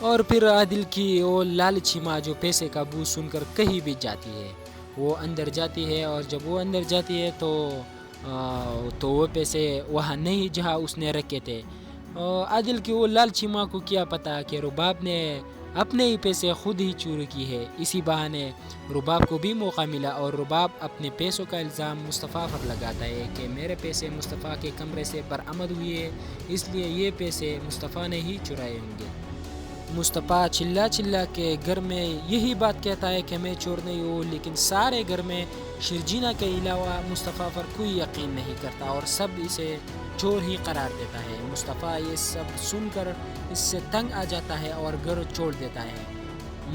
اور پھر عادل کی وہ لالچی ماں جو پیسے کا بو سن کر کہیں بھی جاتی ہے، وہ اندر جاتی ہے، اور جب وہ اندر جاتی ہے تو وہ پیسے وہاں نہیں جہاں اس نے رکھے تھے۔ عادل کی وہ لالچی ماں کو کیا پتا کہ رباب نے اپنے ہی پیسے خود ہی چوری کی ہے۔ اسی بہانے رباب کو بھی موقع ملا، اور رباب اپنے پیسوں کا الزام مصطفیٰ پر لگاتا ہے کہ میرے پیسے مصطفیٰ کے کمرے سے برآمد ہوئے، اس لیے یہ پیسے مصطفیٰ نے ہی چرائے ہوں گے۔ مصطفیٰ چلا چلا کے گھر میں یہی بات کہتا ہے کہ میں چور نہیں ہوں، لیکن سارے گھر میں شرجینا کے علاوہ مصطفیٰ پر کوئی یقین نہیں کرتا، اور سب اسے چور ہی قرار دیتا ہے۔ مصطفیٰ یہ سب سن کر اس سے تنگ آ جاتا ہے اور گھر چھوڑ دیتا ہے۔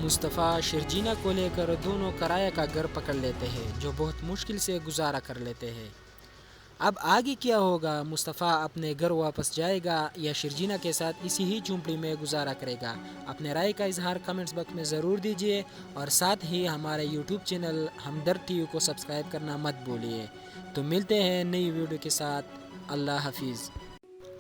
مصطفیٰ شرجینا کو لے کر دونوں کرایہ کا گھر پکڑ لیتے ہیں، جو بہت مشکل سے گزارا کر لیتے ہیں۔ اب آگے کیا ہوگا؟ مصطفیٰ اپنے گھر واپس جائے گا یا شرجینا کے ساتھ اسی ہی جھونپڑی میں گزارا کرے گا؟ اپنے رائے کا اظہار کمنٹس باکس میں ضرور دیجیے، اور ساتھ ہی ہمارے یوٹیوب چینل ہمدرد ٹی وی کو سبسکرائب کرنا مت بھولیے۔ تو ملتے ہیں نئی ویڈیو کے ساتھ۔ اللہ حافظ۔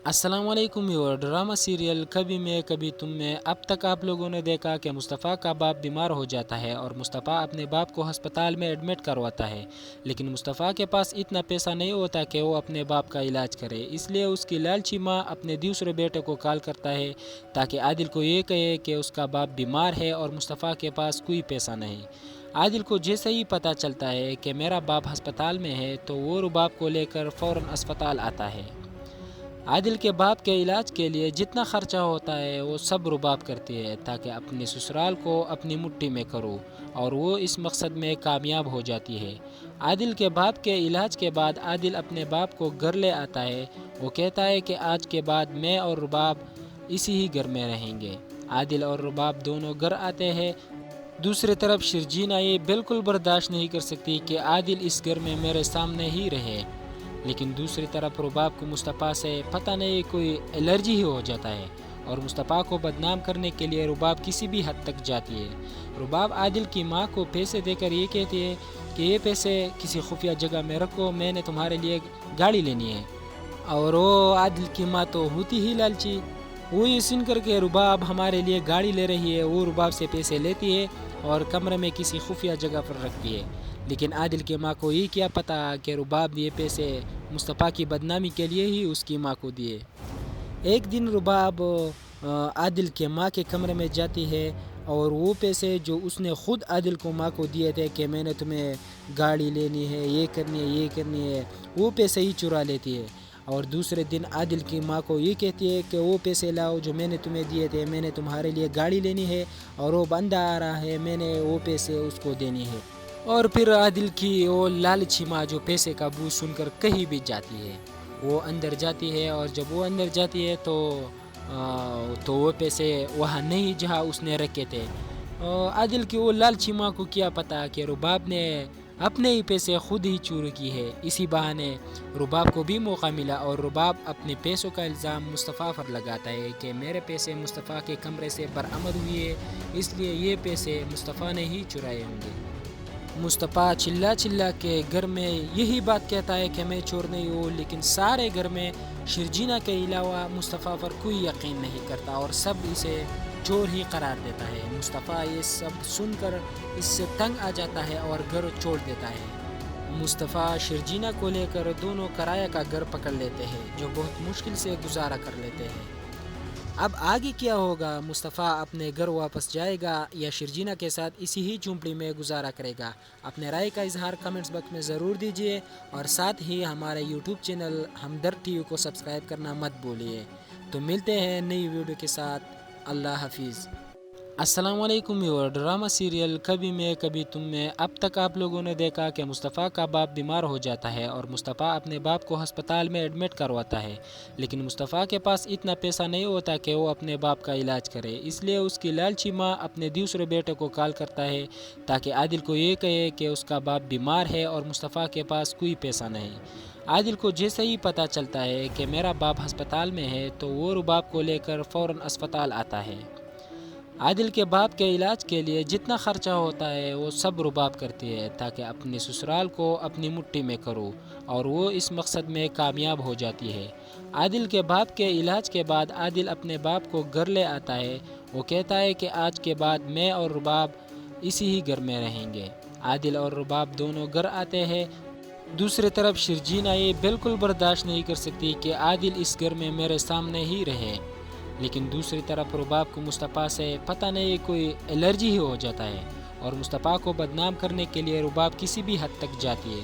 السلام علیکم ویور، ڈرامہ سیریل کبھی میں کبھی تم میں اب تک آپ لوگوں نے دیکھا کہ مصطفیٰ کا باپ بیمار ہو جاتا ہے، اور مصطفیٰ اپنے باپ کو ہسپتال میں ایڈمٹ کرواتا ہے، لیکن مصطفیٰ کے پاس اتنا پیسہ نہیں ہوتا کہ وہ اپنے باپ کا علاج کرے، اس لیے اس کی لالچی ماں اپنے دوسرے بیٹے کو کال کرتا ہے تاکہ عادل کو یہ کہے کہ اس کا باپ بیمار ہے اور مصطفیٰ کے پاس کوئی پیسہ نہیں۔ عادل کو جیسے ہی پتہ چلتا ہے کہ میرا باپ ہسپتال میں ہے تو وہ رباب کو لے کر فوراً اسپتال آتا ہے۔ عادل کے باپ کے علاج کے لیے جتنا خرچہ ہوتا ہے وہ سب رباب کرتی ہے تاکہ اپنے سسرال کو اپنی مٹھی میں کرو، اور وہ اس مقصد میں کامیاب ہو جاتی ہے۔ عادل کے باپ کے علاج کے بعد عادل اپنے باپ کو گھر لے آتا ہے، وہ کہتا ہے کہ آج کے بعد میں اور رباب اسی ہی گھر میں رہیں گے۔ عادل اور رباب دونوں گھر آتے ہیں۔ دوسری طرف شرجینا یہ بالکل برداشت نہیں کر سکتی کہ عادل اس گھر میں میرے سامنے ہی رہے، لیکن دوسری طرف رباب کو مصطفیٰ سے پتہ نہیں کوئی الرجی ہی ہو جاتا ہے، اور مصطفیٰ کو بدنام کرنے کے لیے رباب کسی بھی حد تک جاتی ہے۔ رباب عادل کی ماں کو پیسے دے کر یہ کہتی ہے کہ یہ پیسے کسی خفیہ جگہ میں رکھو، میں نے تمہارے لیے گاڑی لینی ہے، اور وہ عادل کی ماں تو ہوتی ہی لالچی، وہ یہ سن کر کے رباب ہمارے لیے گاڑی لے رہی ہے، وہ رباب سے پیسے لیتی ہے اور کمرے میں کسی خفیہ جگہ پر رکھتی ہے، لیکن عادل کی ماں کو یہ کیا پتہ کہ رباب یہ پیسے مصطفیٰ کی بدنامی کے لیے ہی اس کی ماں کو دیے۔ ایک دن رباب عادل کے ماں کے کمرے میں جاتی ہے، اور وہ پیسے جو اس نے خود عادل کو ماں کو دیے تھے کہ میں نے تمہیں گاڑی لینی ہے، یہ کرنی ہے، یہ کرنی ہے، وہ پیسے ہی چرا لیتی ہے، اور دوسرے دن عادل کی ماں کو یہ کہتی ہے کہ وہ پیسے لاؤ جو میں نے تمہیں دیے تھے، میں نے تمہارے لیے گاڑی لینی ہے، اور وہ بندہ آ رہا ہے، میں نے وہ پیسے اس کو دینی ہے۔ اور پھر عادل کی وہ لالچی ماں جو پیسے کا بو سن کر کہیں بھی جاتی ہے، وہ اندر جاتی ہے، اور جب وہ اندر جاتی ہے تو وہ پیسے وہاں نہیں جہاں اس نے رکھے تھے۔ عادل کی وہ لالچی ماں کو کیا پتا کہ رباب نے اپنے ہی پیسے خود ہی چوری کی ہے۔ اسی بہانے رباب کو بھی موقع ملا، اور رباب اپنے پیسوں کا الزام مصطفیٰ پر لگاتا ہے کہ میرے پیسے مصطفیٰ کے کمرے سے برآمد ہوئے، اس لیے یہ پیسے مصطفیٰ نے ہی چرائے ہوں گے۔ مصطفیٰ چلا چلا کے گھر میں یہی بات کہتا ہے کہ میں چور نہیں ہوں، لیکن سارے گھر میں شرجینا کے علاوہ مصطفیٰ پر کوئی یقین نہیں کرتا، اور سب اسے چور ہی قرار دیتا ہے۔ مصطفیٰ یہ سب سن کر اس سے تنگ آ جاتا ہے اور گھر چھوڑ دیتا ہے۔ مصطفیٰ شرجینا کو لے کر دونوں کرایہ کا گھر پکڑ لیتے ہیں، جو بہت مشکل سے گزارا کر لیتے ہیں۔ اب آگے کیا ہوگا؟ مصطفیٰ اپنے گھر واپس جائے گا یا شرجینا کے ساتھ اسی ہی جھونپڑی میں گزارا کرے گا؟ اپنے رائے کا اظہار کمنٹس باکس میں ضرور دیجیے، اور ساتھ ہی ہمارے یوٹیوب چینل ہمدرد ٹی وی کو سبسکرائب کرنا مت بھولیے۔ تو ملتے ہیں نئی ویڈیو کے ساتھ۔ اللہ حافظ۔ السلام علیکم ویور، ڈرامہ سیریل کبھی میں کبھی تم میں اب تک آپ لوگوں نے دیکھا کہ مصطفیٰ کا باپ بیمار ہو جاتا ہے، اور مصطفیٰ اپنے باپ کو ہسپتال میں ایڈمٹ کرواتا ہے، لیکن مصطفیٰ کے پاس اتنا پیسہ نہیں ہوتا کہ وہ اپنے باپ کا علاج کرے، اس لیے اس کی لالچی ماں اپنے دوسرے بیٹے کو کال کرتا ہے تاکہ عادل کو یہ کہے کہ اس کا باپ بیمار ہے اور مصطفیٰ کے پاس کوئی پیسہ نہیں۔ عادل کو جیسے ہی پتہ چلتا ہے کہ میرا باپ ہسپتال میں ہے تو وہ رباب کو لے کر فوراً اسپتال آتا ہے۔ عادل کے باپ کے علاج کے لیے جتنا خرچہ ہوتا ہے وہ سب رباب کرتی ہے تاکہ اپنے سسرال کو اپنی مٹھی میں کرو، اور وہ اس مقصد میں کامیاب ہو جاتی ہے۔ عادل کے باپ کے علاج کے بعد عادل اپنے باپ کو گھر لے آتا ہے۔ وہ کہتا ہے کہ آج کے بعد میں اور رباب اسی ہی گھر میں رہیں گے۔ عادل اور رباب دونوں گھر آتے ہیں۔ دوسری طرف شرجینا یہ بالکل برداشت نہیں کر سکتی کہ عادل اس گھر میں میرے سامنے ہی رہے، لیکن دوسری طرف رباب کو مصطفیٰ سے پتہ نہیں کوئی الرجی ہی ہو جاتا ہے، اور مصطفیٰ کو بدنام کرنے کے لیے رباب کسی بھی حد تک جاتی ہے۔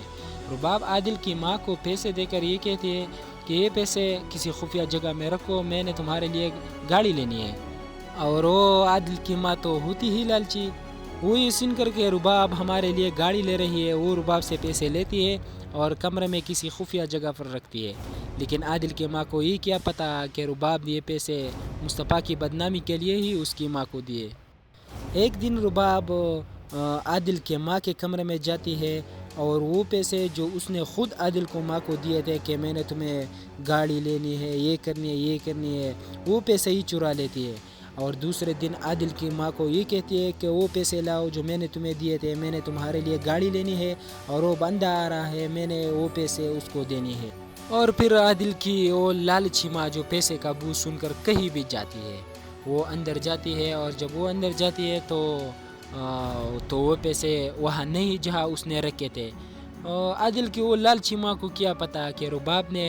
رباب عادل کی ماں کو پیسے دے کر یہ کہتی ہے کہ یہ پیسے کسی خفیہ جگہ میں رکھو، میں نے تمہارے لیے گاڑی لینی ہے، اور وہ عادل کی ماں تو ہوتی ہی لالچی، وہ یہ سن کر کے رباب ہمارے لیے گاڑی لے رہی ہے، وہ رباب سے پیسے لیتی ہے اور کمرے میں کسی خفیہ جگہ پر رکھتی ہے۔ لیکن عادل کے ماں کو یہ کیا پتہ کہ رباب یہ پیسے مصطفیٰ کی بدنامی کے لیے ہی اس کی ماں کو دیے۔ ایک دن رباب عادل کے ماں کے کمرے میں جاتی ہے اور وہ پیسے جو اس نے خود عادل کو ماں کو دیے تھے کہ میں نے تمہیں گاڑی لینی ہے، یہ کرنی ہے، وہ پیسے ہی چرا لیتی ہے، اور دوسرے دن عادل کی ماں کو یہ کہتی ہے کہ وہ پیسے لاؤ جو میں نے تمہیں دیے تھے، میں نے تمہارے لیے گاڑی لینی ہے اور وہ بندہ آ رہا ہے، میں نے وہ پیسے اس کو دینی ہے۔ اور پھر عادل کی وہ لالچی ماں جو پیسے کا بو سن کر کہیں بھی جاتی ہے، وہ اندر جاتی ہے، اور جب وہ اندر جاتی ہے تو وہ پیسے وہاں نہیں جہاں اس نے رکھے تھے۔ عادل کی وہ لالچی ماں کو کیا پتا کہ رباب نے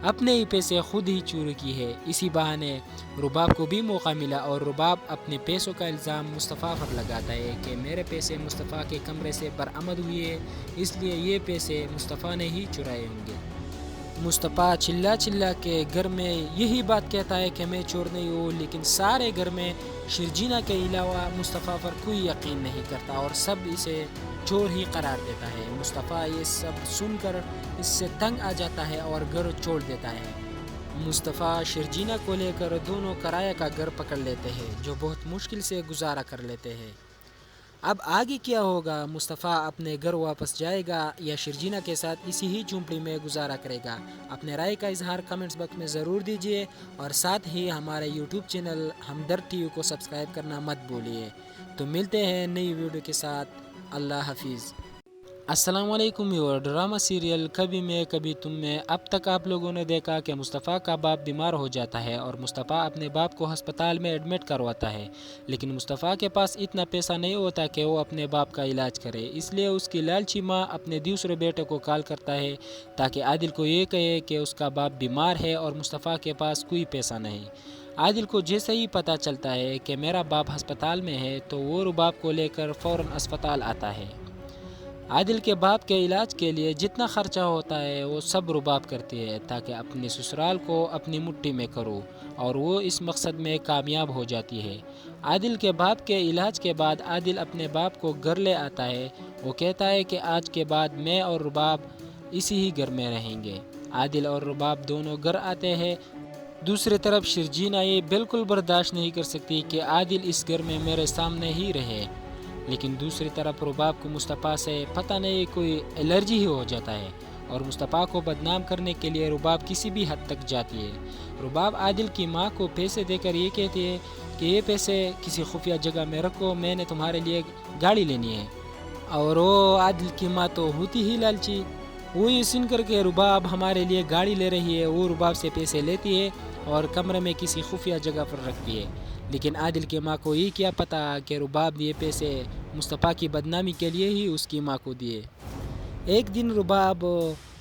اپنے ہی پیسے خود ہی چوری کی ہے۔ اسی بہانے رباب کو بھی موقع ملا اور رباب اپنے پیسوں کا الزام مصطفیٰ پر لگاتا ہے کہ میرے پیسے مصطفیٰ کے کمرے سے برآمد ہوئے، اس لیے یہ پیسے مصطفیٰ نے ہی چرائے ہوں گے۔ مصطفیٰ چلا کے گھر میں یہی بات کہتا ہے کہ میں چور نہیں ہوں، لیکن سارے گھر میں شرجینا کے علاوہ مصطفیٰ پر کوئی یقین نہیں کرتا اور سب اسے چور ہی قرار دیتا ہے۔ مصطفیٰ یہ سب سن کر اس سے تنگ آ جاتا ہے اور گھر چھوڑ دیتا ہے۔ مصطفیٰ شرجینا کو لے کر دونوں کرایہ کا گھر پکڑ لیتے ہیں، جو بہت مشکل سے گزارا کر لیتے ہیں۔ اب آگے کیا ہوگا؟ مصطفیٰ اپنے گھر واپس جائے گا یا شرجینا کے ساتھ اسی ہی جھونپڑی میں گزارا کرے گا؟ اپنے رائے کا اظہار کمنٹس باکس میں ضرور دیجیے، اور ساتھ ہی ہمارے یوٹیوب چینل ہمدرد ٹی وی کو سبسکرائب کرنا مت بھولیے۔ تو ملتے ہیں نئی ویڈیو کے ساتھ۔ اللہ حافظ۔ السلام علیکم ویور، ڈرامہ سیریل کبھی میں کبھی تم میں اب تک آپ لوگوں نے دیکھا کہ مصطفیٰ کا باپ بیمار ہو جاتا ہے اور مصطفیٰ اپنے باپ کو ہسپتال میں ایڈمٹ کرواتا ہے، لیکن مصطفیٰ کے پاس اتنا پیسہ نہیں ہوتا کہ وہ اپنے باپ کا علاج کرے، اس لیے اس کی لالچی ماں اپنے دوسرے بیٹے کو کال کرتا ہے تاکہ عادل کو یہ کہے کہ اس کا باپ بیمار ہے اور مصطفیٰ کے پاس کوئی پیسہ نہیں۔ عادل کو جیسے ہی پتہ چلتا ہے کہ میرا باپ ہسپتال میں ہے تو وہ رباب کو لے کر فوراً اسپتال آتا ہے۔ عادل کے باپ کے علاج کے لیے جتنا خرچہ ہوتا ہے وہ سب رباب کرتی ہے تاکہ اپنے سسرال کو اپنی مٹھی میں کرو، اور وہ اس مقصد میں کامیاب ہو جاتی ہے۔ عادل کے باپ کے علاج کے بعد عادل اپنے باپ کو گھر لے آتا ہے۔ وہ کہتا ہے کہ آج کے بعد میں اور رباب اسی ہی گھر میں رہیں گے۔ عادل اور رباب دونوں گھر آتے ہیں۔ دوسری طرف شرجینا یہ بالکل برداشت نہیں کر سکتی کہ عادل اس گھر میں میرے سامنے ہی رہے، لیکن دوسری طرف رباب کو مصطفیٰ سے پتہ نہیں کوئی الرجی ہی ہو جاتا ہے، اور مصطفیٰ کو بدنام کرنے کے لیے رباب کسی بھی حد تک جاتی ہے۔ رباب عادل کی ماں کو پیسے دے کر یہ کہتی ہے کہ یہ پیسے کسی خفیہ جگہ میں رکھو، میں نے تمہارے لیے گاڑی لینی ہے، اور وہ عادل کی ماں تو ہوتی ہی لالچی، وہ یہ سن کر کے رباب ہمارے لیے گاڑی لے رہی ہے، وہ رباب سے پیسے لیتی ہے اور کمرے میں کسی خفیہ جگہ پر رکھتی ہے، لیکن عادل کی ماں کو یہ کیا پتہ کہ رباب یہ پیسے مصطفیٰ کی بدنامی کے لیے ہی اس کی ماں کو دیے۔ ایک دن رباب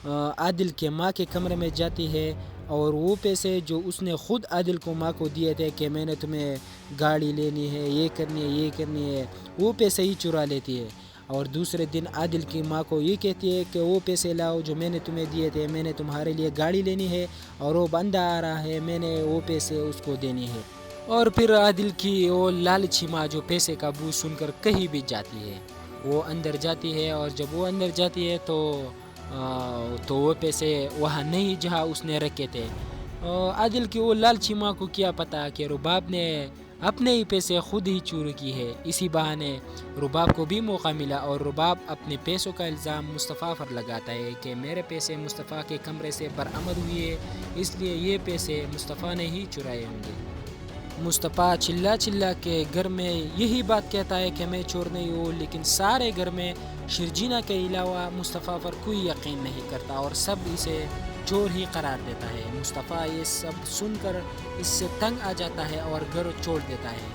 عادل کے ماں کے کمرے میں جاتی ہے اور وہ پیسے جو اس نے خود عادل کو ماں کو دیے تھے کہ میں نے تمہیں گاڑی لینی ہے، یہ کرنی ہے، وہ پیسے ہی چرا لیتی ہے، اور دوسرے دن عادل کی ماں کو یہ کہتی ہے کہ وہ پیسے لاؤ جو میں نے تمہیں دیے تھے، میں نے تمہارے لیے گاڑی لینی ہے اور وہ بندہ آ رہا ہے، میں نے وہ پیسے اس کو دینی ہے۔ اور پھر عادل کی وہ لالچی ماں جو پیسے کا بو سن کر کہیں بھی جاتی ہے، وہ اندر جاتی ہے، اور جب وہ اندر جاتی ہے تو وہ پیسے وہاں نہیں جہاں اس نے رکھے تھے۔ عادل کی وہ لالچی ماں کو کیا پتا کہ رباب نے اپنے ہی پیسے خود ہی چوری کی ہے۔ اسی بہانے رباب کو بھی موقع ملا اور رباب اپنے پیسوں کا الزام مصطفیٰ پر لگاتا ہے کہ میرے پیسے مصطفیٰ کے کمرے سے برآمد ہوئے، اس لیے یہ پیسے مصطفیٰ نے ہی چرائے ہوں گے۔ مصطفیٰ چلا کے گھر میں یہی بات کہتا ہے کہ میں چور نہیں ہوں، لیکن سارے گھر میں شرجینا کے علاوہ مصطفیٰ پر کوئی یقین نہیں کرتا اور سب اسے چور ہی قرار دیتا ہے۔ مصطفیٰ یہ سب سن کر اس سے تنگ آ جاتا ہے اور گھر چھوڑ دیتا ہے۔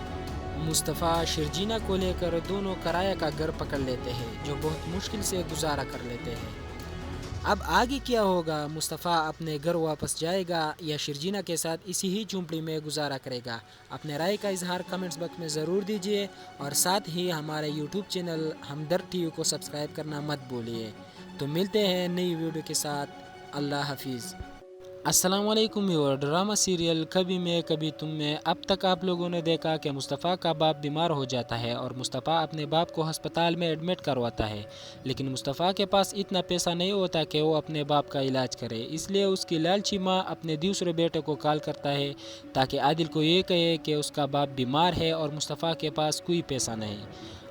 مصطفیٰ شرجینا کو لے کر دونوں کرایہ کا گھر پکڑ لیتے ہیں جو بہت مشکل سے گزارا کر لیتے ہیں۔ اب آگے کیا ہوگا؟ مصطفیٰ اپنے گھر واپس جائے گا یا شرجینا کے ساتھ اسی ہی جھونپڑی میں گزارا کرے گا؟ اپنے رائے کا اظہار کمنٹس باکس میں ضرور دیجیے اور ساتھ ہی ہمارے یوٹیوب چینل ہمدرد ٹی وی کو سبسکرائب کرنا مت بھولیے۔ تو ملتے ہیں نئی ویڈیو کے ساتھ۔ اللہ حافظ۔ السلام علیکم ویور، ڈرامہ سیریل کبھی میں کبھی تم میں اب تک آپ لوگوں نے دیکھا کہ مصطفیٰ کا باپ بیمار ہو جاتا ہے اور مصطفیٰ اپنے باپ کو ہسپتال میں ایڈمٹ کرواتا ہے، لیکن مصطفیٰ کے پاس اتنا پیسہ نہیں ہوتا کہ وہ اپنے باپ کا علاج کرے، اس لیے اس کی لالچی ماں اپنے دوسرے بیٹے کو کال کرتا ہے تاکہ عادل کو یہ کہے کہ اس کا باپ بیمار ہے اور مصطفیٰ کے پاس کوئی پیسہ نہیں۔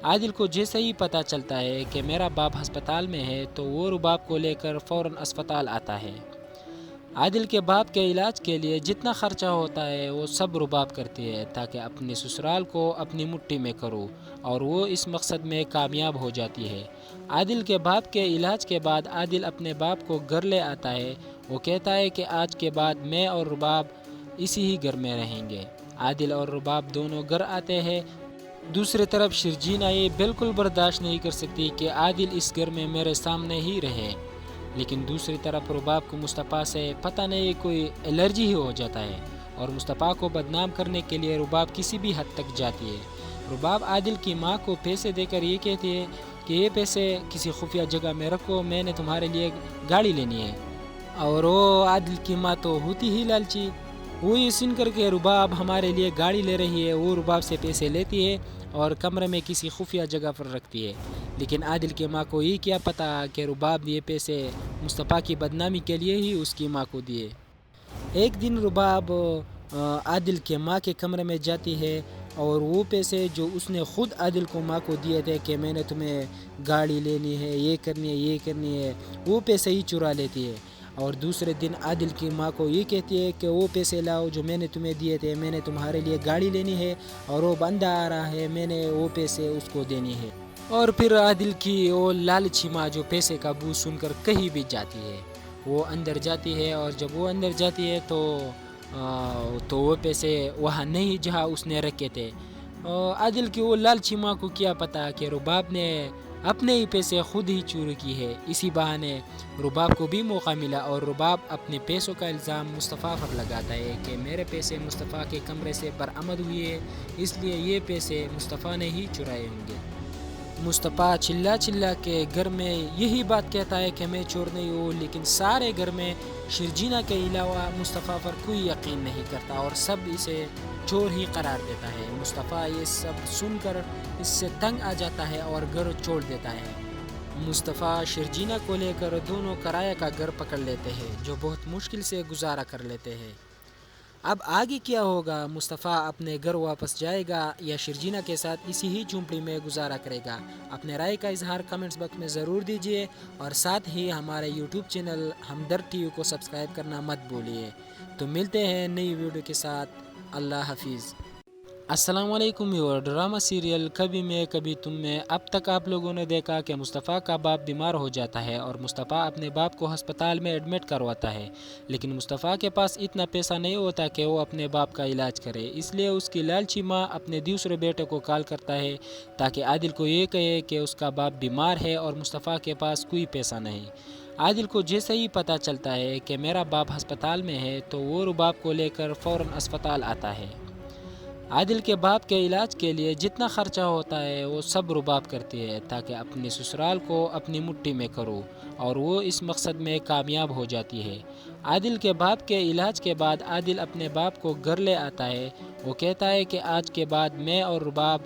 عادل کو جیسے ہی پتہ چلتا ہے کہ میرا باپ ہسپتال میں ہے تو وہ رباب کو لے کر فوراً اسپتال آتا ہے۔ عادل کے باپ کے علاج کے لیے جتنا خرچہ ہوتا ہے وہ سب رباب کرتی ہے تاکہ اپنے سسرال کو اپنی مٹھی میں کرو، اور وہ اس مقصد میں کامیاب ہو جاتی ہے۔ عادل کے باپ کے علاج کے بعد عادل اپنے باپ کو گھر لے آتا ہے۔ وہ کہتا ہے کہ آج کے بعد میں اور رباب اسی ہی گھر میں رہیں گے۔ عادل اور رباب دونوں گھر آتے ہیں۔ دوسری طرف شرجینا یہ بالکل برداشت نہیں کر سکتی کہ عادل اس گھر میں میرے سامنے ہی رہے، لیکن دوسری طرف رباب کو مصطفیٰ سے پتہ نہیں کوئی الرجی ہی ہو جاتا ہے، اور مصطفیٰ کو بدنام کرنے کے لیے رباب کسی بھی حد تک جاتی ہے۔ رباب عادل کی ماں کو پیسے دے کر یہ کہتی ہے کہ یہ پیسے کسی خفیہ جگہ میں رکھو، میں نے تمہارے لیے گاڑی لینی ہے، اور وہ عادل کی ماں تو ہوتی ہی لالچی، وہ یہ سن کر کے رباب ہمارے لیے گاڑی لے رہی ہے، وہ رباب سے پیسے لیتی ہے اور کمرے میں کسی خفیہ جگہ پر رکھتی ہے، لیکن عادل کے ماں کو یہ کیا پتہ کہ رباب یہ پیسے مصطفیٰ کی بدنامی کے لیے ہی اس کی ماں کو دیے۔ ایک دن رباب عادل کے ماں کے کمرے میں جاتی ہے اور وہ پیسے جو اس نے خود عادل کو ماں کو دیے تھے کہ میں نے تمہیں گاڑی لینی ہے، یہ کرنی ہے، یہ کرنی ہے، وہ پیسے ہی چرا لیتی ہے، اور دوسرے دن عادل کی ماں کو یہ کہتی ہے کہ وہ پیسے لاؤ جو میں نے تمہیں دیے تھے، میں نے تمہارے لیے گاڑی لینی ہے اور وہ بندہ آ رہا ہے، میں نے وہ پیسے اس کو دینی ہے۔ اور پھر عادل کی وہ لالچی ماں جو پیسے کا بو سن کر کہیں بھی جاتی ہے، وہ اندر جاتی ہے، اور جب وہ اندر جاتی ہے تو وہ پیسے وہاں نہیں جہاں اس نے رکھے تھے۔ عادل کی وہ لالچی ماں کو کیا پتا کہ رباب نے اپنے ہی پیسے خود ہی چوری کی ہے۔ اسی بہانے رباب کو بھی موقع ملا اور رباب اپنے پیسوں کا الزام مصطفیٰ پر لگاتا ہے کہ میرے پیسے مصطفیٰ کے کمرے سے برآمد ہوئے ہیں، اس لیے یہ پیسے مصطفیٰ نے ہی چرائے ہوں گے۔ مصطفیٰ چلا کے گھر میں یہی بات کہتا ہے کہ میں چور نہیں ہوں، لیکن سارے گھر میں شرجینا کے علاوہ مصطفیٰ پر کوئی یقین نہیں کرتا اور سب اسے چور ہی قرار دیتا ہے۔ مصطفیٰ یہ سب سن کر اس سے تنگ آ جاتا ہے اور گھر چھوڑ دیتا ہے۔ مصطفیٰ شرجینا کو لے کر دونوں کرایہ کا گھر پکڑ لیتے ہیں جو بہت مشکل سے گزارا کر لیتے ہیں۔ اب آگے کیا ہوگا؟ مصطفیٰ اپنے گھر واپس جائے گا یا شرجینا کے ساتھ اسی ہی جھونپڑی میں گزارا کرے گا؟ اپنے رائے کا اظہار کمنٹس باکس میں ضرور دیجیے اور ساتھ ہی ہمارے یوٹیوب چینل ہمدرد ٹی وی کو سبسکرائب کرنا مت بھولیے۔ تو ملتے ہیں نئی ویڈیو کے ساتھ۔ اللہ حافظ۔ السلام علیکم ویور، ڈرامہ سیریل کبھی میں کبھی تم میں اب تک آپ لوگوں نے دیکھا کہ مصطفیٰ کا باپ بیمار ہو جاتا ہے اور مصطفیٰ اپنے باپ کو ہسپتال میں ایڈمٹ کرواتا ہے، لیکن مصطفیٰ کے پاس اتنا پیسہ نہیں ہوتا کہ وہ اپنے باپ کا علاج کرے، اس لیے اس کی لالچی ماں اپنے دوسرے بیٹے کو کال کرتا ہے تاکہ عادل کو یہ کہے کہ اس کا باپ بیمار ہے اور مصطفیٰ کے پاس کوئی پیسہ نہیں۔ عادل کو جیسے ہی پتہ چلتا ہے کہ میرا باپ ہسپتال میں ہے تو وہ رباب کو لے کر فوراً اسپتال آتا ہے۔ عادل کے باپ کے علاج کے لیے جتنا خرچہ ہوتا ہے وہ سب رباب کرتی ہے تاکہ اپنے سسرال کو اپنی مٹھی میں کرو، اور وہ اس مقصد میں کامیاب ہو جاتی ہے۔ عادل کے باپ کے علاج کے بعد عادل اپنے باپ کو گھر لے آتا ہے۔ وہ کہتا ہے کہ آج کے بعد میں اور رباب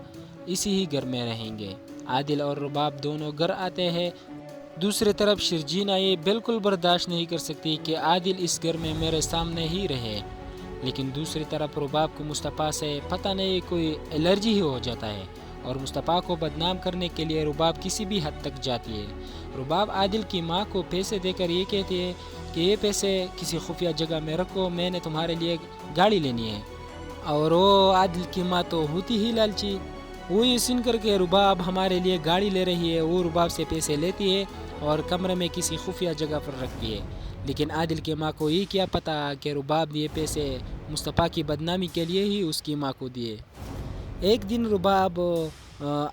اسی ہی گھر میں رہیں گے۔ عادل اور رباب دونوں گھر آتے ہیں۔ دوسری طرف شرجینا یہ بالکل برداشت نہیں کر سکتی کہ عادل اس گھر میں میرے سامنے ہی رہے، لیکن دوسری طرف رباب کو مصطفیٰ سے پتہ نہیں کوئی الرجی ہی ہو جاتا ہے، اور مصطفیٰ کو بدنام کرنے کے لیے رباب کسی بھی حد تک جاتی ہے۔ رباب عادل کی ماں کو پیسے دے کر یہ کہتی ہے کہ یہ پیسے کسی خفیہ جگہ میں رکھو، میں نے تمہارے لیے گاڑی لینی ہے، اور وہ عادل کی ماں تو ہوتی ہی لالچی، وہ یہ سن کر کے رباب ہمارے لیے گاڑی لے رہی ہے، وہ رباب سے پیسے لیتی ہے اور کمرے میں کسی خفیہ جگہ پر رکھتی ہے، لیکن عادل کی ماں کو یہ کیا پتہ کہ رباب یہ پیسے مصطفیٰ کی بدنامی کے لیے ہی اس کی ماں کو دیے۔ ایک دن رباب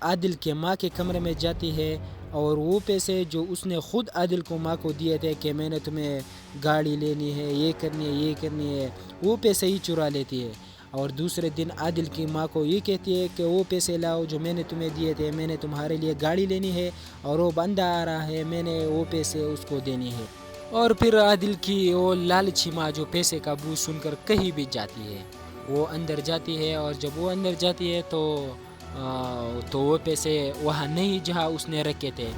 عادل کے ماں کے کمرے میں جاتی ہے اور وہ پیسے جو اس نے خود عادل کو ماں کو دیے تھے کہ میں نے تمہیں گاڑی لینی ہے، یہ کرنی ہے، یہ کرنی ہے، وہ پیسے ہی چرا لیتی ہے۔ اور دوسرے دن عادل کی ماں کو یہ کہتی ہے کہ وہ پیسے لاؤ جو میں نے تمہیں دیے تھے، میں نے تمہارے لیے گاڑی لینی ہے اور وہ بندہ آ رہا ہے، میں نے وہ پیسے اس کو دینی ہے۔ اور پھر عادل کی وہ لالچی ماں جو پیسے کا بو سن کر کہیں بھی جاتی ہے، وہ اندر جاتی ہے اور جب وہ اندر جاتی ہے تو وہ پیسے وہاں نہیں جہاں اس نے رکھے تھے۔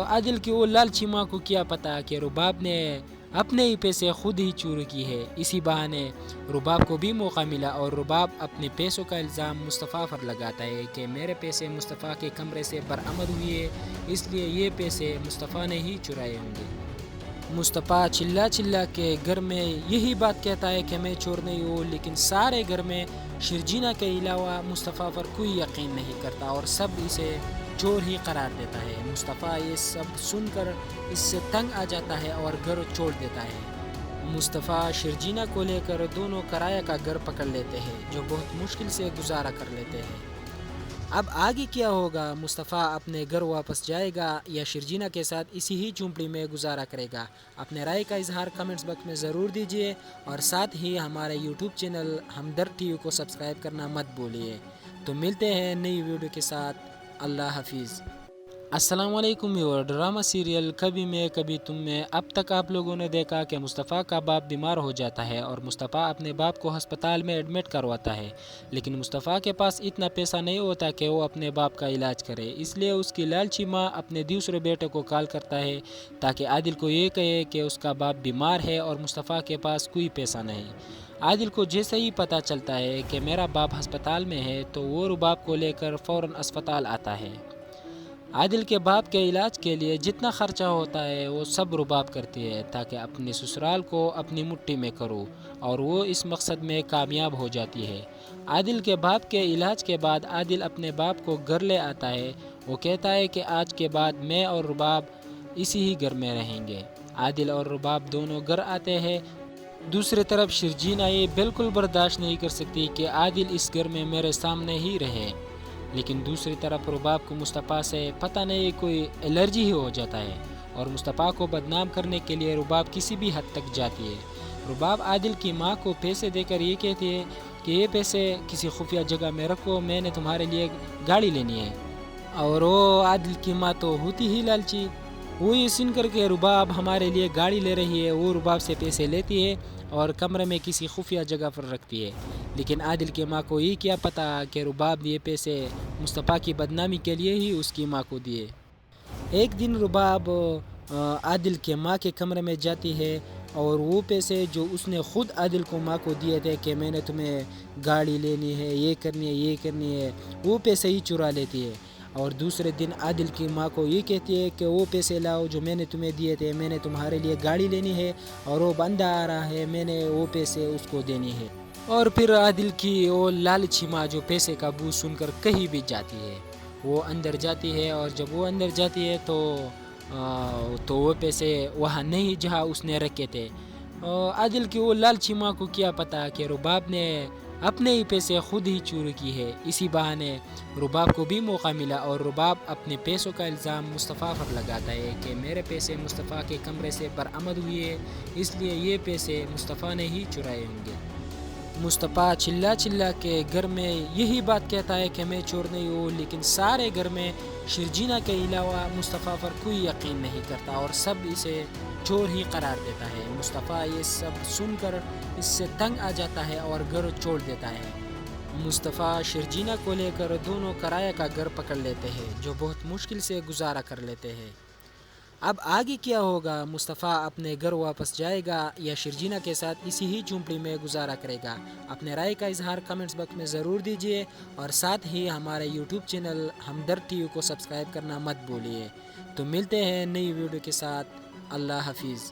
عادل کی وہ لالچی ماں کو کیا پتہ کہ رباب نے اپنے ہی پیسے خود ہی چوری کی ہے۔ اسی بہانے رباب کو بھی موقع ملا اور رباب اپنے پیسوں کا الزام مصطفیٰ پر لگاتا ہے کہ میرے پیسے مصطفیٰ کے کمرے سے برآمد ہوئے، اس لیے یہ پیسے مصطفیٰ نے ہی چرائے ہوں گے۔ مصطفیٰ چلا کے گھر میں یہی بات کہتا ہے کہ میں چور نہیں ہوں، لیکن سارے گھر میں شرجینہ کے علاوہ مصطفیٰ پر کوئی یقین نہیں کرتا اور سب اسے چور ہی قرار دیتا ہے۔ مصطفیٰ یہ سب سن کر اس سے تنگ آ جاتا ہے اور گھر چھوڑ دیتا ہے۔ مصطفیٰ شرجینہ کو لے کر دونوں کرایہ کا گھر پکڑ لیتے ہیں جو بہت مشکل سے گزارا کر لیتے ہیں۔ اب آگے کیا ہوگا؟ مصطفیٰ اپنے گھر واپس جائے گا یا شرجینہ کے ساتھ اسی ہی جھونپڑی میں گزارا کرے گا؟ اپنے رائے کا اظہار کمنٹس باکس میں ضرور دیجیے اور ساتھ ہی ہمارے یوٹیوب چینل ہمدرد ٹی وی کو سبسکرائب کرنا مت بھولیے۔ تو ملتے ہیں نئی ویڈیو کے ساتھ۔ اللہ حافظ۔ السلام علیکم ویور، ڈرامہ سیریل کبھی میں کبھی تم میں اب تک آپ لوگوں نے دیکھا کہ مصطفیٰ کا باپ بیمار ہو جاتا ہے اور مصطفیٰ اپنے باپ کو ہسپتال میں ایڈمٹ کرواتا ہے، لیکن مصطفیٰ کے پاس اتنا پیسہ نہیں ہوتا کہ وہ اپنے باپ کا علاج کرے۔ اس لیے اس کی لالچی ماں اپنے دوسرے بیٹے کو کال کرتا ہے تاکہ عادل کو یہ کہے کہ اس کا باپ بیمار ہے اور مصطفیٰ کے پاس کوئی پیسہ نہیں۔ عادل کو جیسے ہی پتہ چلتا ہے کہ میرا باپ ہسپتال میں ہے تو وہ رباب کو لے کر فوراً اسپتال آتا ہے۔ عادل کے باپ کے علاج کے لیے جتنا خرچہ ہوتا ہے وہ سب رباب کرتی ہے تاکہ اپنے سسرال کو اپنی مٹھی میں کرو، اور وہ اس مقصد میں کامیاب ہو جاتی ہے۔ عادل کے باپ کے علاج کے بعد عادل اپنے باپ کو گھر لے آتا ہے۔ وہ کہتا ہے کہ آج کے بعد میں اور رباب اسی ہی گھر میں رہیں گے۔ عادل اور رباب دونوں گھر آتے ہیں۔ دوسری طرف شرجینہ یہ بالکل برداشت نہیں کر سکتی کہ عادل اس گھر میں میرے سامنے ہی رہے، لیکن دوسری طرف رباب کو مصطفیٰ سے پتہ نہیں کوئی الرجی ہی ہو جاتا ہے اور مصطفیٰ کو بدنام کرنے کے لیے رباب کسی بھی حد تک جاتی ہے۔ رباب عادل کی ماں کو پیسے دے کر یہ کہتی ہے کہ یہ پیسے کسی خفیہ جگہ میں رکھو، میں نے تمہارے لیے گاڑی لینی ہے۔ اور وہ عادل کی ماں تو ہوتی ہی لالچی، وہ یہ سن کر کے رباب ہمارے لیے گاڑی لے رہی ہے، وہ رباب سے پیسے لیتی ہے اور کمرے میں کسی خفیہ جگہ پر رکھتی ہے۔ لیکن عادل کی ماں کو یہ کیا پتہ کہ رباب یہ پیسے مصطفیٰ کی بدنامی کے لیے ہی اس کی ماں کو دیے۔ ایک دن رباب عادل کے ماں کے کمرے میں جاتی ہے اور وہ پیسے جو اس نے خود عادل کو ماں کو دیے تھے کہ میں نے تمہیں گاڑی لینی ہے، یہ کرنی ہے، یہ کرنی ہے، وہ پیسے ہی چرا لیتی ہے۔ اور دوسرے دن عادل کی ماں کو یہ کہتی ہے کہ وہ پیسے لاؤ جو میں نے تمہیں دیے تھے، میں نے تمہارے لیے گاڑی لینی ہے اور وہ بندہ آ رہا ہے، میں نے وہ پیسے اس کو دینی ہے۔ اور پھر عادل کی وہ لالچی ماں جو پیسے کا بو سن کر کہیں بھی جاتی ہے، وہ اندر جاتی ہے اور جب وہ اندر جاتی ہے تو وہ پیسے وہاں نہیں جہاں اس نے رکھے تھے۔ عادل کی وہ لالچی ماں کو کیا پتہ کہ رباب نے اپنے ہی پیسے خود ہی چوری کی ہے۔ اسی بہانے رباب کو بھی موقع ملا اور رباب اپنے پیسوں کا الزام مصطفیٰ پر لگاتا ہے کہ میرے پیسے مصطفیٰ کے کمرے سے برآمد ہوئے، اس لیے یہ پیسے مصطفیٰ نے ہی چرائے ہوں گے۔ مصطفیٰ چلا کے گھر میں یہی بات کہتا ہے کہ میں چور نہیں ہوں، لیکن سارے گھر میں شرجینہ کے علاوہ مصطفیٰ پر کوئی یقین نہیں کرتا اور سب اسے چور ہی قرار دیتا ہے۔ مصطفیٰ یہ سب سن کر اس سے تنگ آ جاتا ہے اور گھر چھوڑ دیتا ہے۔ مصطفیٰ شرجینہ کو لے کر دونوں کرایہ کا گھر پکڑ لیتے ہیں جو بہت مشکل سے گزارا کر لیتے ہیں۔ اب آگے کیا ہوگا؟ مصطفیٰ اپنے گھر واپس جائے گا یا شرجینہ کے ساتھ اسی ہی جھونپڑی میں گزارا کرے گا؟ اپنے رائے کا اظہار کمنٹس باکس میں ضرور دیجیے اور ساتھ ہی ہمارے یوٹیوب چینل ہمدرد ٹی وی کو سبسکرائب کرنا مت بھولیے۔ تو ملتے ہیں نئی ویڈیو کے ساتھ۔ اللہ حافظ۔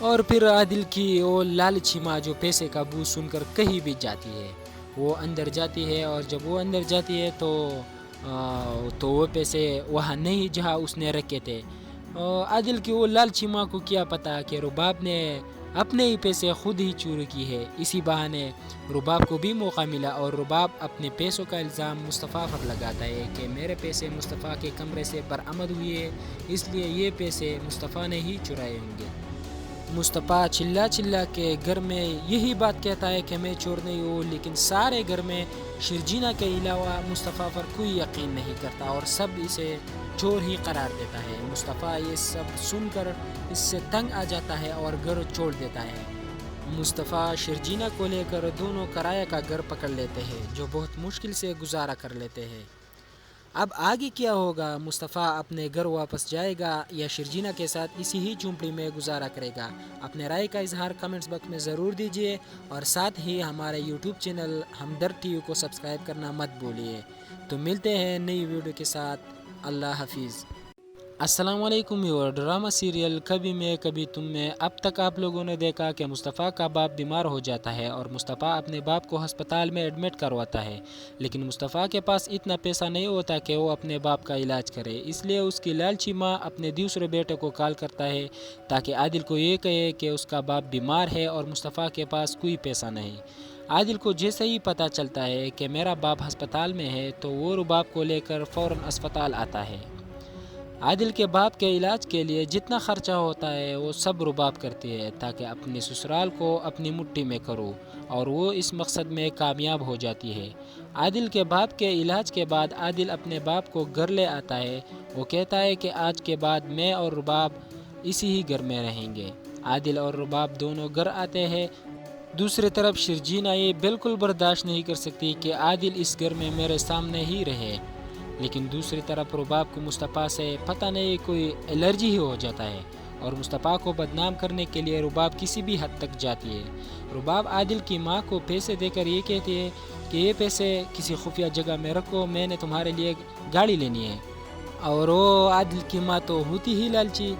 اور پھر عادل کی وہ لالچی ماں جو پیسے کا بو سن کر کہیں بھی جاتی ہے، وہ اندر جاتی ہے، اور جب وہ اندر جاتی ہے تو وہ پیسے وہاں نہیں جہاں اس نے رکھے تھے۔ عادل کی وہ لالچی ماں کو کیا پتا کہ رباب نے اپنے ہی پیسے خود ہی چوری کی ہے۔ اسی بہانے رباب کو بھی موقع ملا، اور رباب اپنے پیسوں کا الزام مصطفیٰ پر لگاتا ہے کہ میرے پیسے مصطفیٰ کے کمرے سے برآمد ہوئے، اس لیے یہ پیسے مصطفیٰ نے ہی چرائے ہوں گے۔ مصطفیٰ چلا چلا کے گھر میں یہی بات کہتا ہے کہ میں چور نہیں ہوں، لیکن سارے گھر میں شرجینہ کے علاوہ مصطفیٰ پر کوئی یقین نہیں کرتا، اور سب اسے چور ہی قرار دیتا ہے۔ مصطفیٰ یہ سب سن کر اس سے تنگ آ جاتا ہے اور گھر چھوڑ دیتا ہے۔ مصطفیٰ شرجینہ کو لے کر دونوں کرایہ کا گھر پکڑ لیتے ہیں، جو بہت مشکل سے گزارا کر لیتے ہیں۔ اب آگے کیا ہوگا؟ مصطفیٰ اپنے گھر واپس جائے گا یا شرجینہ کے ساتھ اسی ہی جھونپڑی میں گزارا کرے گا؟ اپنے رائے کا اظہار کمنٹس باکس میں ضرور دیجیے، اور ساتھ ہی ہمارے یوٹیوب چینل ہمدرد ٹی وی کو سبسکرائب کرنا مت بھولیے۔ تو ملتے ہیں نئی ویڈیو کے ساتھ۔ اللہ حافظ۔ السلام علیکم ویور، ڈرامہ سیریل کبھی میں کبھی تم میں اب تک آپ لوگوں نے دیکھا کہ مصطفیٰ کا باپ بیمار ہو جاتا ہے، اور مصطفیٰ اپنے باپ کو ہسپتال میں ایڈمٹ کرواتا ہے، لیکن مصطفیٰ کے پاس اتنا پیسہ نہیں ہوتا کہ وہ اپنے باپ کا علاج کرے۔ اس لیے اس کی لالچی ماں اپنے دوسرے بیٹے کو کال کرتا ہے تاکہ عادل کو یہ کہے کہ اس کا باپ بیمار ہے اور مصطفیٰ کے پاس کوئی پیسہ نہیں۔ عادل کو جیسے ہی پتہ چلتا ہے کہ میرا باپ ہسپتال میں ہے تو وہ رباب کو لے کر فوراً اسپتال آتا ہے۔ عادل کے باپ کے علاج کے لیے جتنا خرچہ ہوتا ہے وہ سب رباب کرتی ہے تاکہ اپنے سسرال کو اپنی مٹھی میں کرو، اور وہ اس مقصد میں کامیاب ہو جاتی ہے۔ عادل کے باپ کے علاج کے بعد عادل اپنے باپ کو گھر لے آتا ہے۔ وہ کہتا ہے کہ آج کے بعد میں اور رباب اسی ہی گھر میں رہیں گے۔ عادل اور رباب دونوں گھر آتے ہیں۔ دوسری طرف شرجینہ یہ بالکل برداشت نہیں کر سکتی کہ عادل اس گھر میں میرے سامنے ہی رہے، لیکن دوسری طرف رباب کو مصطفیٰ سے پتہ نہیں کوئی الرجی ہی ہو جاتا ہے، اور مصطفیٰ کو بدنام کرنے کے لیے رباب کسی بھی حد تک جاتی ہے۔ رباب عادل کی ماں کو پیسے دے کر یہ کہتی ہے کہ یہ پیسے کسی خفیہ جگہ میں رکھو، میں نے تمہارے لیے گاڑی لینی ہے، اور وہ عادل کی ماں تو ہوتی ہی لالچی،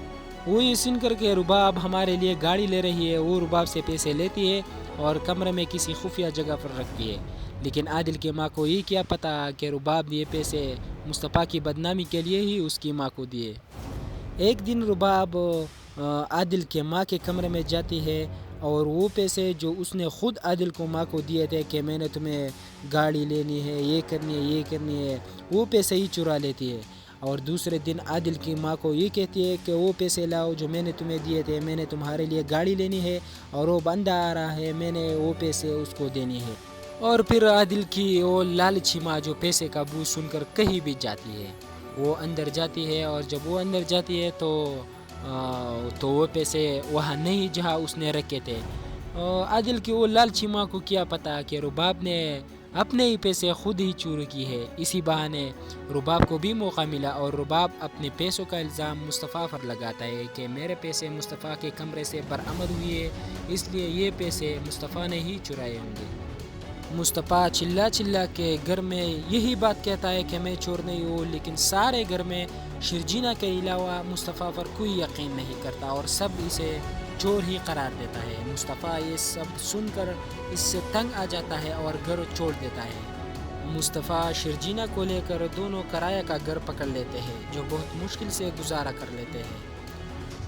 وہ یہ سن کر کے رباب ہمارے لیے گاڑی لے رہی ہے، وہ رباب سے پیسے لیتی ہے اور کمرے میں کسی خفیہ جگہ پر رکھتی ہے۔ لیکن عادل کی ماں کو یہ کیا پتہ کہ رباب یہ پیسے مصطفیٰ کی بدنامی کے لیے ہی اس کی ماں کو دیے۔ ایک دن رباب عادل کے ماں کے کمرے میں جاتی ہے، اور وہ پیسے جو اس نے خود عادل کو ماں کو دیے تھے کہ میں نے تمہیں گاڑی لینی ہے، یہ کرنی ہے، یہ کرنی ہے، وہ پیسے ہی چرا لیتی ہے۔ اور دوسرے دن عادل کی ماں کو یہ کہتی ہے کہ وہ پیسے لاؤ جو میں نے تمہیں دیے تھے، میں نے تمہارے لیے گاڑی لینی ہے، اور وہ بندہ آ رہا ہے، میں نے وہ پیسے اس کو دینی ہے۔ اور پھر عادل کی وہ لالچی ماں جو پیسے کا بو سن کر کہیں بھی جاتی ہے، وہ اندر جاتی ہے، اور جب وہ اندر جاتی ہے تو وہ پیسے وہاں نہیں جہاں اس نے رکھے تھے۔ عادل کی وہ لالچی ماں کو کیا پتا کہ رباب نے اپنے ہی پیسے خود ہی چوری کی ہے۔ اسی بہانے رباب کو بھی موقع ملا، اور رباب اپنے پیسوں کا الزام مصطفیٰ پر لگاتا ہے کہ میرے پیسے مصطفیٰ کے کمرے سے برآمد ہوئے، اس لیے یہ پیسے مصطفیٰ نے ہی چرائے ہوں گے۔ مصطفیٰ چلا چلا کے گھر میں یہی بات کہتا ہے کہ میں چور نہیں ہوں، لیکن سارے گھر میں شرجینہ کے علاوہ مصطفیٰ پر کوئی یقین نہیں کرتا، اور سب اسے چور ہی قرار دیتا ہے۔ مصطفیٰ یہ سب سن کر اس سے تنگ آ جاتا ہے اور گھر چھوڑ دیتا ہے۔ مصطفیٰ شرجینہ کو لے کر دونوں کرایہ کا گھر پکڑ لیتے ہیں، جو بہت مشکل سے گزارا کر لیتے ہیں۔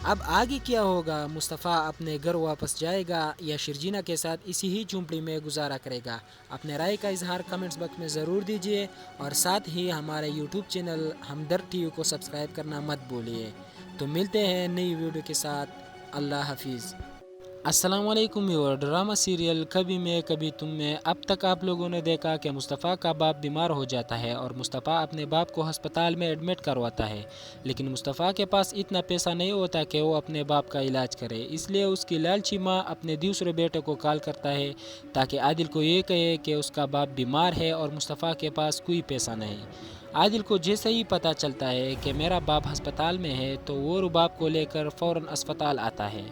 اب آگے کیا ہوگا؟ مصطفیٰ اپنے گھر واپس جائے گا یا شرجینہ کے ساتھ اسی ہی جھونپڑی میں گزارا کرے گا؟ اپنے رائے کا اظہار کمنٹس باکس میں ضرور دیجیے، اور ساتھ ہی ہمارے یوٹیوب چینل ہمدرد ٹی وی کو سبسکرائب کرنا مت بھولیے۔ تو ملتے ہیں نئی ویڈیو کے ساتھ۔ اللہ حافظ۔ السلام علیکم ویور، ڈرامہ سیریل کبھی میں کبھی تم میں اب تک آپ لوگوں نے دیکھا کہ مصطفیٰ کا باپ بیمار ہو جاتا ہے، اور مصطفیٰ اپنے باپ کو ہسپتال میں ایڈمٹ کرواتا ہے، لیکن مصطفیٰ کے پاس اتنا پیسہ نہیں ہوتا کہ وہ اپنے باپ کا علاج کرے۔ اس لیے اس کی لالچی ماں اپنے دوسرے بیٹے کو کال کرتا ہے تاکہ عادل کو یہ کہے کہ اس کا باپ بیمار ہے اور مصطفیٰ کے پاس کوئی پیسہ نہیں۔ عادل کو جیسے ہی پتہ چلتا ہے کہ میرا باپ ہسپتال میں ہے تو وہ رباب کو لے کر فوراً اسپتال آتا ہے۔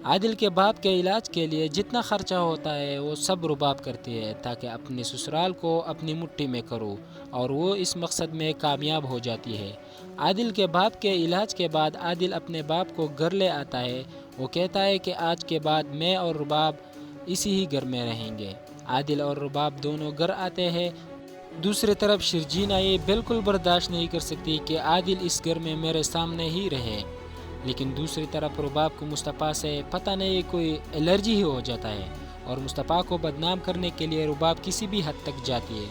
عادل کے باپ کے علاج کے لیے جتنا خرچہ ہوتا ہے وہ سب رباب کرتی ہے تاکہ اپنے سسرال کو اپنی مٹھی میں کرو، اور وہ اس مقصد میں کامیاب ہو جاتی ہے۔ عادل کے باپ کے علاج کے بعد عادل اپنے باپ کو گھر لے آتا ہے۔ وہ کہتا ہے کہ آج کے بعد میں اور رباب اسی ہی گھر میں رہیں گے۔ عادل اور رباب دونوں گھر آتے ہیں۔ دوسری طرف شرجینا یہ بالکل برداشت نہیں کر سکتی کہ عادل اس گھر میں میرے سامنے ہی رہے، لیکن دوسری طرف رباب کو مصطفیٰ سے پتہ نہیں کوئی الرجی ہی ہو جاتا ہے، اور مصطفیٰ کو بدنام کرنے کے لیے رباب کسی بھی حد تک جاتی ہے۔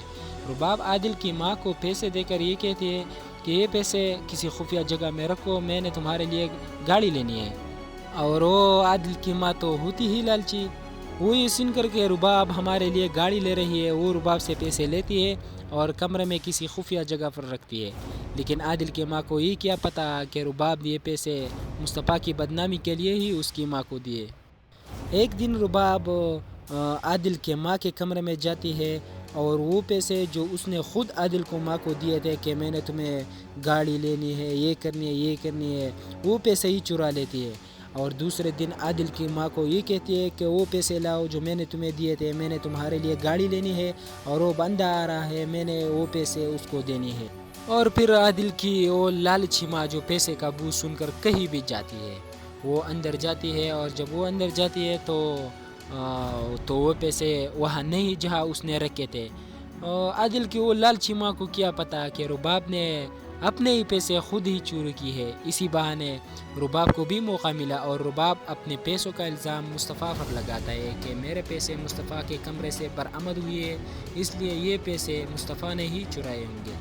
رباب عادل کی ماں کو پیسے دے کر یہ کہتی ہے کہ یہ پیسے کسی خفیہ جگہ میں رکھو، میں نے تمہارے لیے گاڑی لینی ہے، اور وہ عادل کی ماں تو ہوتی ہی لالچی، وہ یہ سن کر کے رباب ہمارے لیے گاڑی لے رہی ہے، وہ رباب سے پیسے لیتی ہے اور کمرے میں کسی خفیہ جگہ پر رکھتی ہے۔ لیکن عادل کی ماں کو یہ کیا پتہ کہ رباب یہ پیسے مصطفیٰ کی بدنامی کے لیے ہی اس کی ماں کو دیے۔ ایک دن رباب عادل کے ماں کے کمرے میں جاتی ہے اور وہ پیسے جو اس نے خود عادل کو ماں کو دیے تھے کہ میں نے تمہیں گاڑی لینی ہے، یہ کرنی ہے، وہ پیسے ہی چرا لیتی ہے، اور دوسرے دن عادل کی ماں کو یہ کہتی ہے کہ وہ پیسے لاؤ جو میں نے تمہیں دیے تھے، میں نے تمہارے لیے گاڑی لینی ہے اور وہ بندہ آ رہا ہے، میں نے وہ پیسے اس کو دینی ہے۔ اور پھر عادل کی وہ لالچی ماں جو پیسے کا بو سن کر کہیں بھی جاتی ہے، وہ اندر جاتی ہے، اور جب وہ اندر جاتی ہے تو وہ پیسے وہاں نہیں جہاں اس نے رکھے تھے۔ عادل کی وہ لالچی ماں کو کیا پتا کہ رباب نے اپنے ہی پیسے خود ہی چوری کی ہے۔ اسی بہانے رباب کو بھی موقع ملا اور رباب اپنے پیسوں کا الزام مصطفیٰ پر لگاتا ہے کہ میرے پیسے مصطفیٰ کے کمرے سے برآمد ہوئے ہیں، اس لیے یہ پیسے مصطفیٰ نے ہی چرائے ہوں گے۔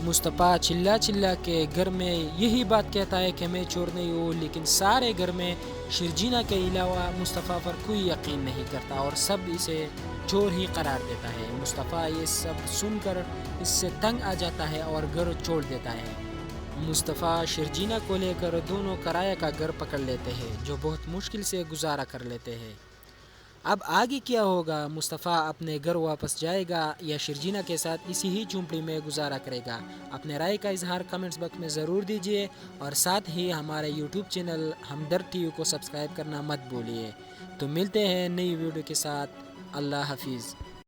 مصطفیٰ چلا کے گھر میں یہی بات کہتا ہے کہ میں چور نہیں ہوں، لیکن سارے گھر میں شرجینا کے علاوہ مصطفیٰ پر کوئی یقین نہیں کرتا اور سب اسے چور ہی قرار دیتا ہے۔ مصطفیٰ یہ سب سن کر اس سے تنگ آ جاتا ہے اور گھر چھوڑ دیتا ہے۔ مصطفیٰ شرجینا کو لے کر دونوں کرایہ کا گھر پکڑ لیتے ہیں جو بہت مشکل سے گزارا کر لیتے ہیں۔ اب آگے کیا ہوگا؟ مصطفیٰ اپنے گھر واپس جائے گا یا شرجینا کے ساتھ اسی ہی جھونپڑی میں گزارا کرے گا؟ اپنے رائے کا اظہار کمنٹس باکس میں ضرور دیجیے، اور ساتھ ہی ہمارے یوٹیوب چینل ہمدرد ٹی وی کو سبسکرائب کرنا مت بھولیے۔ تو ملتے ہیں نئی ویڈیو کے ساتھ۔ اللہ حافظ۔